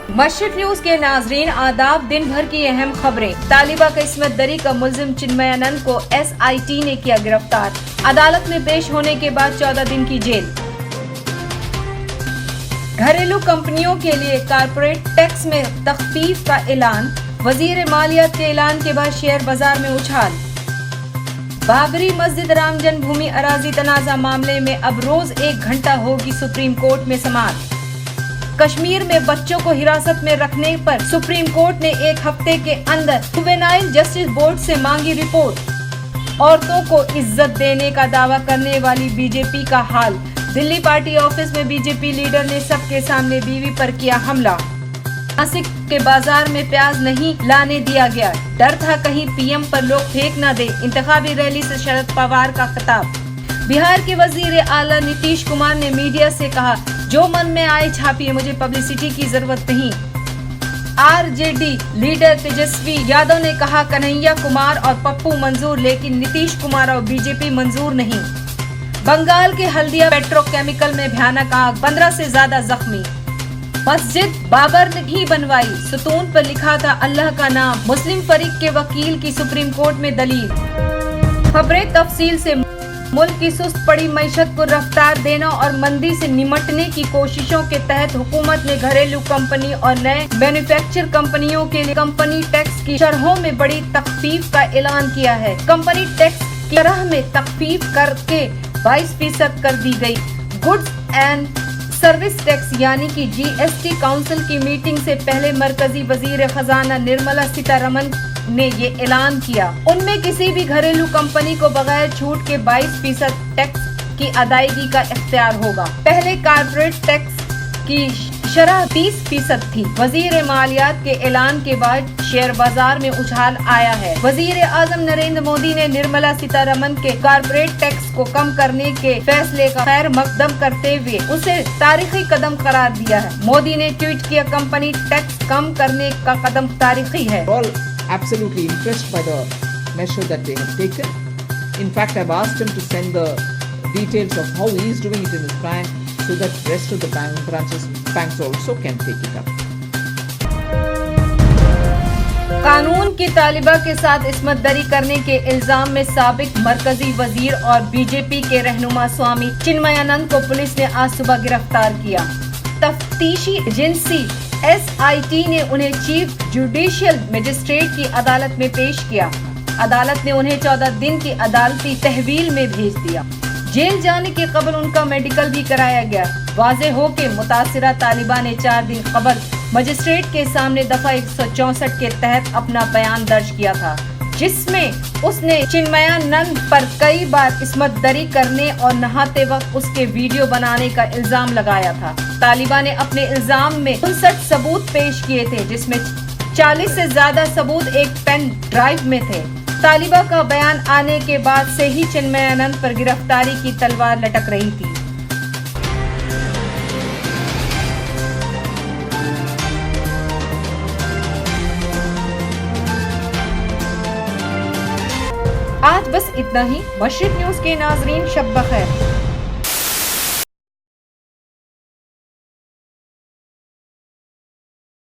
मशरिक news के नाजरीन आदाब, दिन भर की अहम खबरें। तालिबा का इस्मत दरी का मुल्जिम चिन्मयानंद को SIT ने किया गिरफ्तार। अदालत में पेश होने के बाद 14 दिन की जेल। घरेलू कंपनियों के लिए कारपोरेट टैक्स में तखफीफ का ऐलान। वजीर मालियात के ऐलान के बाद शेयर बाजार में उछाल। बाबरी मस्जिद राम जन्मभूमि अराजी तनाजा मामले में अब रोज 1 घंटा होगी सुप्रीम कोर्ट में समाअत। कश्मीर में बच्चों को हिरासत में रखने पर सुप्रीम कोर्ट ने 1 हफ्ते के अंदर जुवेनाइल जस्टिस बोर्ड से मांगी रिपोर्ट। औरतों को इज्जत देने का दावा करने वाली बीजेपी का हाल। दिल्ली पार्टी ऑफिस में बीजेपी लीडर ने सबके सामने बीवी पर किया हमला। नासिक के बाजार में प्याज नहीं लाने दिया गया, डर था कहीं PM पर लोग फेंक न दे। इंतखाबी रैली से शरद पवार का खिताब। बिहार के वजीर आला नीतीश कुमार ने मीडिया से कहा, जो मन में आए छापिए, मुझे पब्लिसिटी की जरूरत नहीं। RJD लीडर तेजस्वी यादव ने कहा, कन्हैया कुमार और पप्पू मंजूर, लेकिन नीतीश कुमार और बीजेपी मंजूर नहीं। बंगाल के हल्दिया पेट्रोकेमिकल में भयानक आग, 15 से ज्यादा जख्मी। मस्जिद बाबर ने ही बनवाई, सतून पर लिखा था अल्लाह का नाम। मुस्लिम फरीक के वकील की सुप्रीम कोर्ट में दलील। खबरें तफसील से। मुल्क की सुस्त पड़ी मईशत को रफ्तार देना और मंदी से निमटने की कोशिशों के तहत हुकूमत ने घरेलू कंपनी और नए मैन्युफैक्चर कंपनियों के लिए कंपनी टैक्स की शरहों में बड़ी तखफीफ का ऐलान किया है। कंपनी टैक्स की शरह में तखफीफ करके 22% कर दी गई। गुड्स एंड सर्विस टैक्स यानी कि GST काउंसिल की मीटिंग से पहले मरकजी वजीर खजाना निर्मला सीतारमन ने ये ऐलान किया। उनमें किसी भी घरेलू कंपनी को बगैर छूट के 22% टैक्स की अदायगी का इख्तियार होगा। पहले कारपोरेट टैक्स की शरह 30% थी। वजीर मालियात के ऐलान के बाद शेयर बाजार में उछाल आया है। वजीर आजम नरेंद्र मोदी ने निर्मला सीतारमन के कारपोरेट टैक्स को कम करने के फैसले का खैर मकदम करते हुए उसे तारीखी कदम करार दिया है। मोदी ने ट्वीट किया, कंपनी टैक्स कम करने का कदम तारीखी है। Absolutely impressed by the measure that they have taken. In fact, I've asked him to send the details of how he is doing it in his bank so that rest of the banks also can take it up. कानून की तालिबा के साथ इस्मत दरी करने के इल्जाम में साबिक मरकजी वजीर और बीजेपी के रहनुमा स्वामी चिन्मयानंद को पुलिस ने आज सुबह गिरफ्तार किया। तफ्तीशी एजेंसी SIT ने उन्हें चीफ जुडिशियल मजिस्ट्रेट की अदालत में पेश किया। अदालत ने उन्हें 14 दिन की अदालती तहवील में भेज दिया। जेल जाने के कबल उनका मेडिकल भी कराया गया। वाज़ेह हो कि मुतासिरा तालिबा ने 4 दिन कबल मजिस्ट्रेट के सामने दफा 164 के तहत अपना बयान दर्ज किया था, जिसमें उसने चिन्मयानंद पर कई बार इस्मत दरी करने और नहाते वक्त उसके वीडियो बनाने का इल्जाम लगाया था। तालिबा ने अपने इल्जाम में 59 सबूत पेश किए थे, जिसमें 40 से ज्यादा सबूत एक पेन ड्राइव में थे। तालिबा का बयान आने के बाद से ही चिन्मयानंद पर गिरफ्तारी की तलवार लटक रही थी। आज बस इतना ही। मशरिक न्यूज के नाजरीन, शब बखैर।